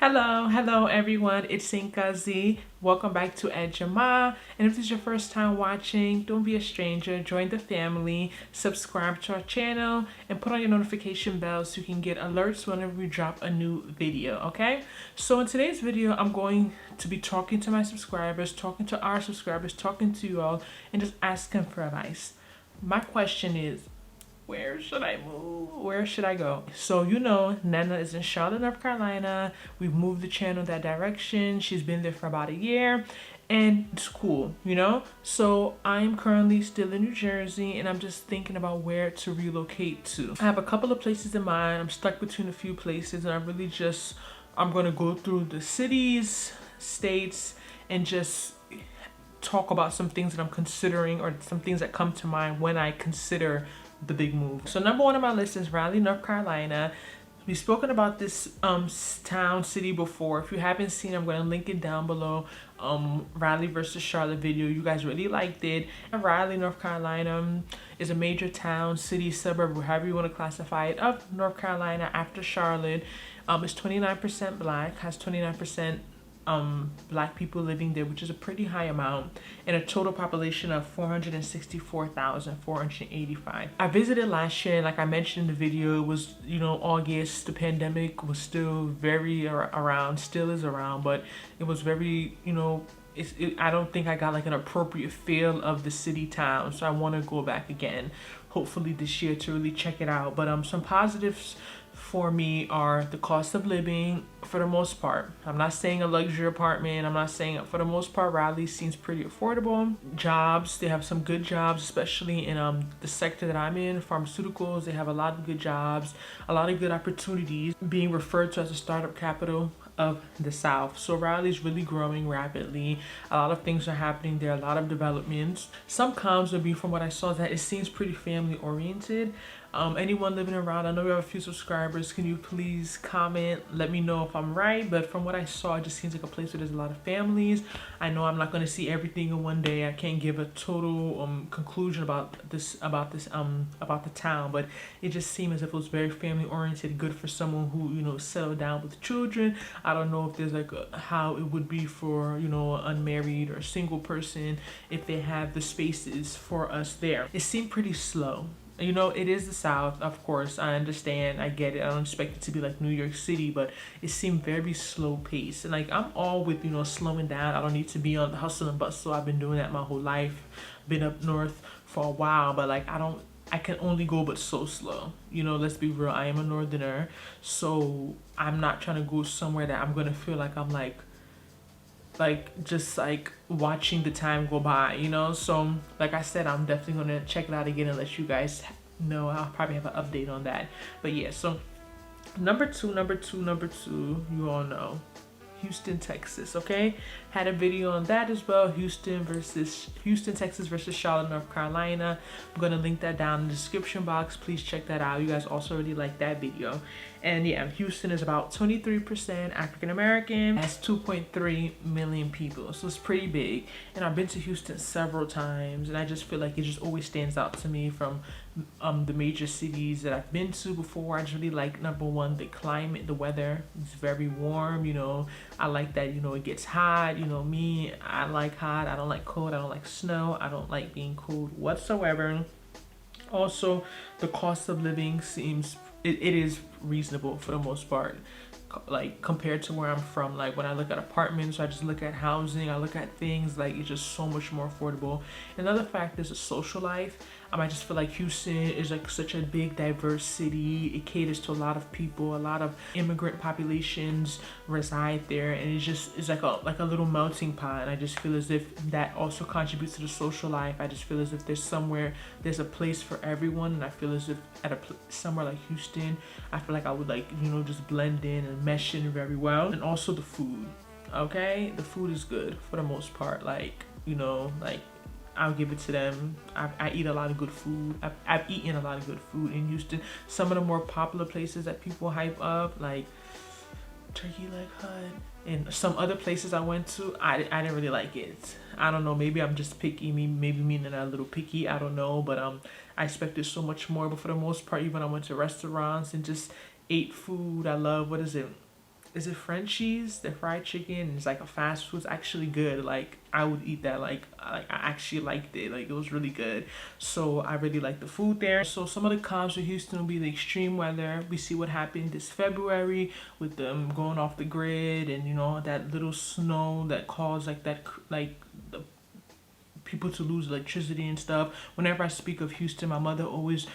Hello everyone, it's Ngozi. Welcome back to Ejima. And if this is your first time watching, don't be a stranger, join the family, subscribe to our channel, and put on your notification bell so you can get alerts whenever we drop a new video, okay? So in today's video, I'm going to be talking to my subscribers, talking to our subscribers, talking to you all, and just asking for advice. My question is, where should I move? Where should I go? So Nnena is in Charlotte, North Carolina. We've moved the channel that direction. She's been there for about a year and it's cool. So I'm currently still in New Jersey and I'm just thinking about where to relocate to. I have a couple of places in mind. I'm stuck between a few places and I'm gonna go through the cities, states, and just talk about some things that I'm considering or some things that come to mind when I consider the big move. So number one on my list is Raleigh, North Carolina. We've spoken about this city before. If you haven't seen, I'm going to link it down below. Raleigh versus Charlotte video. You guys really liked it. And Raleigh, North Carolina is a major town, city, suburb, however you want to classify it, of North Carolina after Charlotte. It's 29% black, has 29% black people living there, which is a pretty high amount, and a total population of 464,485. I visited last year, and like I mentioned in the video, it was August. The pandemic was still very around, still is around, but it was very I don't think I got like an appropriate feel of the city town, so I want to go back again hopefully this year to really check it out. But some positives for me are the cost of living. For the most part, I'm not saying a luxury apartment, I'm not saying, for the most part, Raleigh seems pretty affordable. Jobs, they have some good jobs, especially in the sector that I'm in, pharmaceuticals. They have a lot of good jobs, a lot of good opportunities, being referred to as a startup capital of the South. So Raleigh's really growing rapidly. A lot of things are happening there, a lot of developments. Some cons would be, from what I saw, that it seems pretty family oriented. Anyone living around, I know we have a few subscribers, can you please comment, let me know if I'm right? But from what I saw, it just seems like a place where there's a lot of families. I know I'm not going to see everything in one day. I can't give a total conclusion about the town, but it just seemed as if it was very family oriented, good for someone who settled down with children. I don't know if there's how it would be for an unmarried or single person, if they have the spaces for us there. It seemed pretty slow. It is the South, of course. I understand. I get it. I don't expect it to be like New York City, but it seemed very slow paced. And I'm all with, slowing down. I don't need to be on the hustle and bustle. I've been doing that my whole life. Been up north for a while, but I can only go but so slow. Let's be real. I am a northerner, so I'm not trying to go somewhere that I'm going to feel like I'm just watching the time go by, so like I said, I'm definitely gonna check it out again and let you guys know. I'll probably have an update on that. But yeah, so number two, you all know Houston, Texas. Okay, had a video on that as well. Houston, Texas versus Charlotte, North Carolina. I'm gonna link that down in the description box. Please check that out. You guys also really like that video. And yeah, Houston is about 23% African American, has 2.3 million people, so it's pretty big. And I've been to Houston several times, and I just feel like it just always stands out to me from the major cities that I've been to before. I just really like, number one, the climate, the weather. It's very warm. I like that. It gets hot. Me, I like hot. I don't like cold. I don't like snow. I don't like being cold whatsoever. Also, the cost of living seems it is reasonable for the most part, compared to where I'm from. When I look at apartments, I just look at housing, I look at things, it's just so much more affordable. Another fact is the social life. I just feel like Houston is such a big, diverse city. It caters to a lot of people. A lot of immigrant populations reside there, and it's like a little melting pot. And I just feel as if that also contributes to the social life. I just feel as if there's a place for everyone, and I feel as if at somewhere like Houston, I feel like I would just blend in and mesh in very well. And also the food. Okay, the food is good for the most part. I'll give it to them. I eat a lot of good food. I've eaten a lot of good food in Houston. Some of the more popular places that people hype up, like Turkey Leg Hut, and some other places I went to, I didn't really like it. I don't know, maybe I'm just picky. Maybe me and I'm a little picky. I don't know, but I expected so much more. But for the most part, even I went to restaurants and just ate food. I love, what is it? is it Frenchies? The fried chicken is like a fast food. It's actually good. Like I would eat that. I actually liked it. Like it was really good. So I really like the food there. So some of the cons for Houston will be the extreme weather. We see what happened this February with them going off the grid, and you know that little snow that caused like that like the people to lose electricity and stuff. Whenever I speak of Houston, my mother always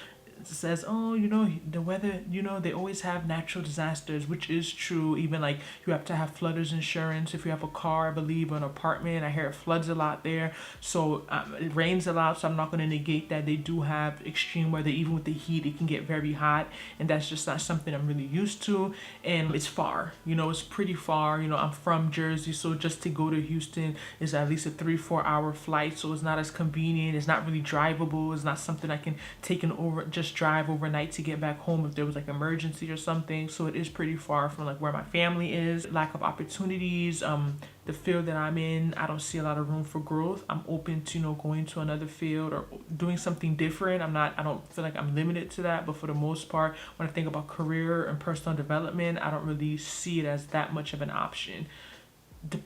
says, oh, you know, the weather, you know, they always have natural disasters, which is true. Even like you have to have flooders insurance if you have a car, I believe, or an apartment. I hear it floods a lot there. So it rains a lot, so I'm not going to negate that. They do have extreme weather. Even with the heat, it can get very hot, and that's just not something I'm really used to. And it's far, you know, it's pretty far. You know, I'm from Jersey, so just to go to Houston is at least a 3-4 hour flight, so it's not as convenient. It's not really drivable. It's not something I can take an over just drive overnight to get back home if there was like emergency or something. So it is pretty far from like where my family is. Lack of opportunities. The field that I'm in, I don't see a lot of room for growth. I'm open to, you know, going to another field or doing something different. I don't feel like I'm limited to that, but for the most part, when I think about career and personal development, I don't really see it as that much of an option.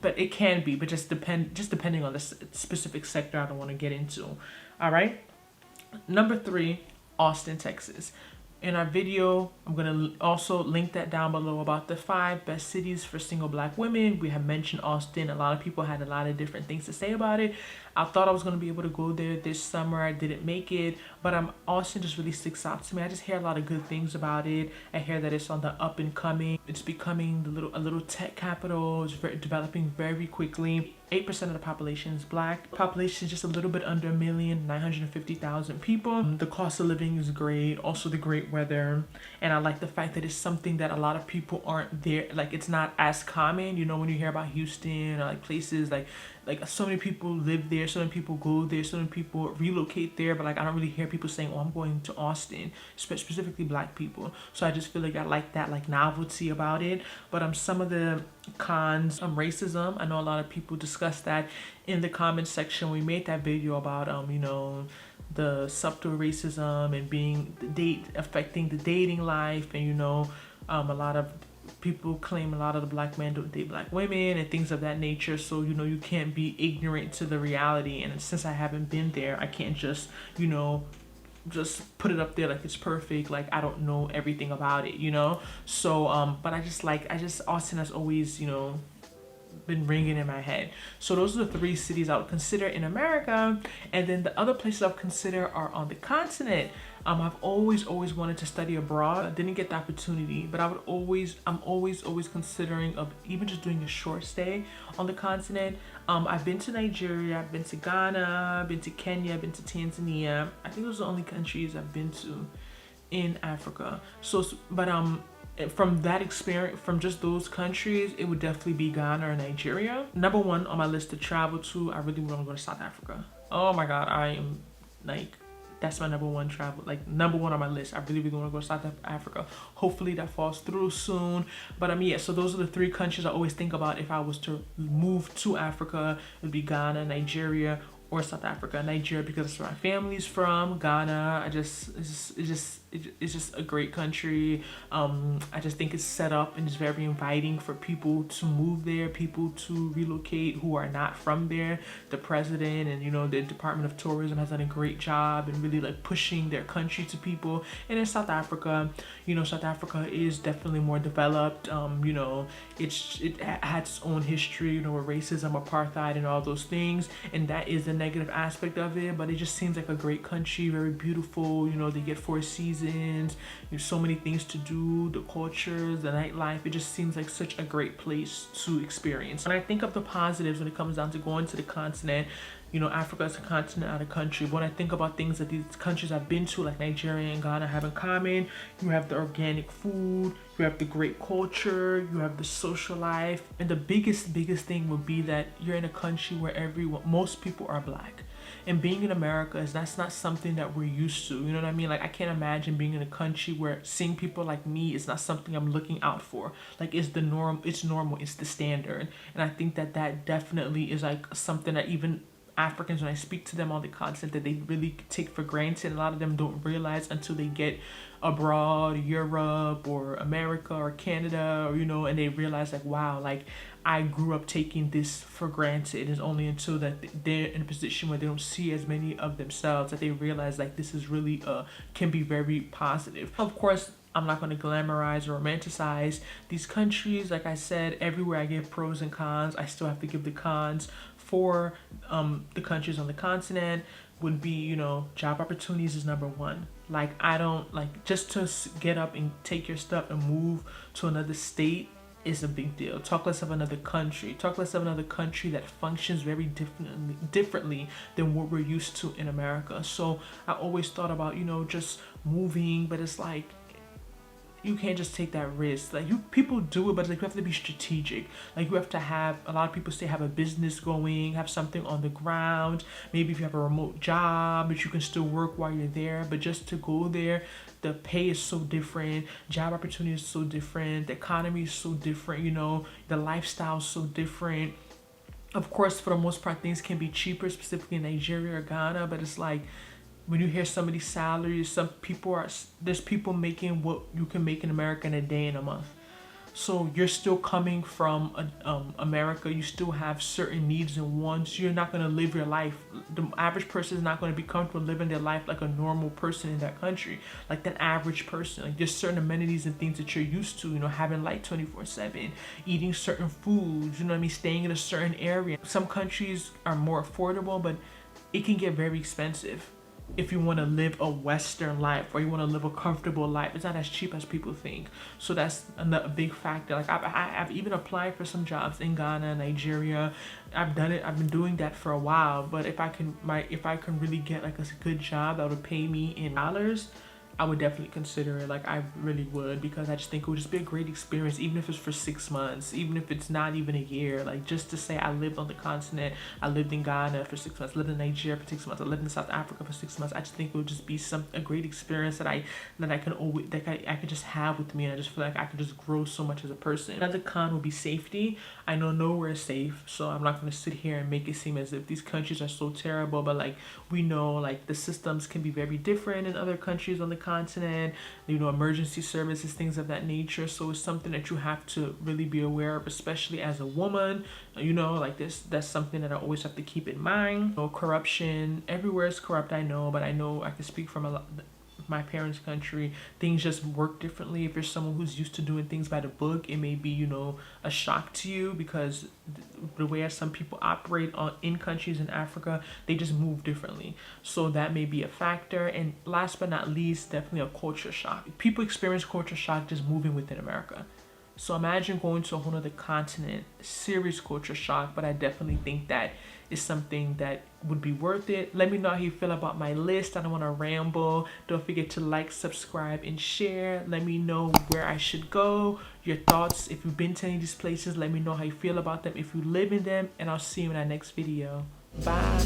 But it can be, but just depending on the specific sector I don't want to get into. All right. Number 3, Austin, Texas. In our video, I'm going to also link that down below about the 5 best cities for single black women. We have mentioned Austin. A lot of people had a lot of different things to say about it. I thought I was going to be able to go there this summer. I didn't make it, but Austin just really sticks out to me. I just hear a lot of good things about it. I hear that it's on the up and coming. It's becoming a little tech capital. It's developing very quickly. 8% of the population is black. Population is just a little bit under 1,950,000 people. The cost of living is great. Also the great weather. And I like the fact that it's something that a lot of people aren't there. Like it's not as common, you know, when you hear about Houston or like places like so many people live there, so many people go there, so many people relocate there, but like I don't really hear people saying, oh, I'm going to Austin, specifically black people. So I just feel like I like that like novelty about it. But some of the cons, racism. I know a lot of people discuss that in the comment section. We made that video about you know, the subtle racism and affecting the dating life, and you know, a lot of people claim a lot of the black men don't date black women and things of that nature. So you know, you can't be ignorant to the reality, and since I haven't been there, I can't just, you know, just put it up there like it's perfect, like I don't know everything about it, you know. So but I just Austin has always, you know, been ringing in my head. So those are the 3 cities I would consider in America. And then the other places I've considered are on the continent. I've always wanted to study abroad. I didn't get the opportunity, but I'm always considering of even just doing a short stay on the continent. I've been to Nigeria, I've been to Ghana, I've been to Kenya, I've been to Tanzania. I think those are the only countries I've been to in Africa. So, but from that experience, from just those countries, it would definitely be Ghana or Nigeria. Number 1 on my list to travel to, I really want to go to South Africa. Oh my God, I am like, that's my number 1 travel, like number 1 on my list. I really want to go to South Africa. Hopefully that falls through soon. But yeah, so those are the 3 countries I always think about if I was to move to Africa. It would be Ghana, Nigeria, or South Africa. Nigeria because that's where my family's from. Ghana, it's just a great country. I just think it's set up and it's very inviting for people to move there, people to relocate who are not from there. The president and, you know, the Department of Tourism has done a great job in really like pushing their country to people. And in South Africa, you know, South Africa is definitely more developed. You know, it has its own history, you know, with racism, apartheid, and all those things, and that is the negative aspect of it. But it just seems like a great country, very beautiful. You know, they get 4 seasons. There's so many things to do, the cultures, the nightlife. It just seems like such a great place to experience. When I think of the positives when it comes down to going to the continent, you know, Africa is a continent, not a country. But when I think about things that these countries I've been to, like Nigeria and Ghana, have in common, you have the organic food, you have the great culture, you have the social life, and the biggest thing would be that you're in a country where most people are black. And being in America that's not something that we're used to. You know what I mean? Like I can't imagine being in a country where seeing people like me is not something I'm looking out for. Like it's the norm, it's normal, it's the standard. And I think that definitely is like something that even Africans, when I speak to them on the continent, that they really take for granted. A lot of them don't realize until they get abroad, Europe or America or Canada, or and they realize like, wow, like I grew up taking this for granted. It's only until that they're in a position where they don't see as many of themselves that they realize like this is really can be very positive. Of course, I'm not going to glamorize or romanticize these countries. Like I said, everywhere I give pros and cons, I still have to give the cons for the countries on the continent. Would be, job opportunities is number one. Like I don't like just to get up and take your stuff and move to another state is a big deal. Talk less of another country. Talk less of another country that functions very differently than what we're used to in America. So I always thought about, just moving, but it's like you can't just take that risk. Like people do it, but like you have to be strategic. Like you have to have, a lot of people say, have a business going, have something on the ground. Maybe if you have a remote job, but you can still work while you're there. But just to go there, the pay is so different, job opportunity is so different, the economy is so different, the lifestyle is so different. Of course, for the most part, things can be cheaper, specifically in Nigeria or Ghana, but it's like, when you hear some of these salaries, there's people making what you can make in America in a day and a month. So you're still coming from America. You still have certain needs and wants. You're not going to live your life. The average person is not going to be comfortable living their life like a normal person in that country, like that average person. Like there's certain amenities and things that you're used to, having light 24/7, eating certain foods, staying in a certain area. Some countries are more affordable, but it can get very expensive. If you want to live a Western life or you want to live a comfortable life, it's not as cheap as people think. So that's another big factor. Like I've even applied for some jobs in Ghana, Nigeria. I've done it. I've been doing that for a while. But if I can really get like a good job that would pay me in dollars, I would definitely consider it. Like I really would, because I just think it would just be a great experience, even if it's for 6 months, even if it's not even a year. Like just to say I lived on the continent, I lived in Ghana for 6 months, lived in Nigeria for 6 months, I lived in South Africa for 6 months. I just think it would just be a great experience that I could just have with me, and I just feel like I could just grow so much as a person. Another con would be safety. I know nowhere is safe, so I'm not going to sit here and make it seem as if these countries are so terrible, but like we know like the systems can be very different in other countries on the continent, emergency services, things of that nature. So it's something that you have to really be aware of, especially as a woman. Like this, that's something that I always have to keep in mind. Corruption, everywhere is corrupt, I know, but I know I can speak from a lot my parents' country. Things just work differently. If you're someone who's used to doing things by the book, it may be a shock to you, because the way some people operate in countries in Africa, they just move differently. So that may be a factor. And last but not least, definitely a culture shock. People experience culture shock just moving within America. So imagine going to a whole other continent, serious culture shock. But I definitely think that is something that would be worth it. Let me know how you feel about my list. I don't want to ramble. Don't forget to like, subscribe, and share. Let me know where I should go, your thoughts. If you've been to any of these places, let me know how you feel about them, if you live in them, and I'll see you in our next video. Bye.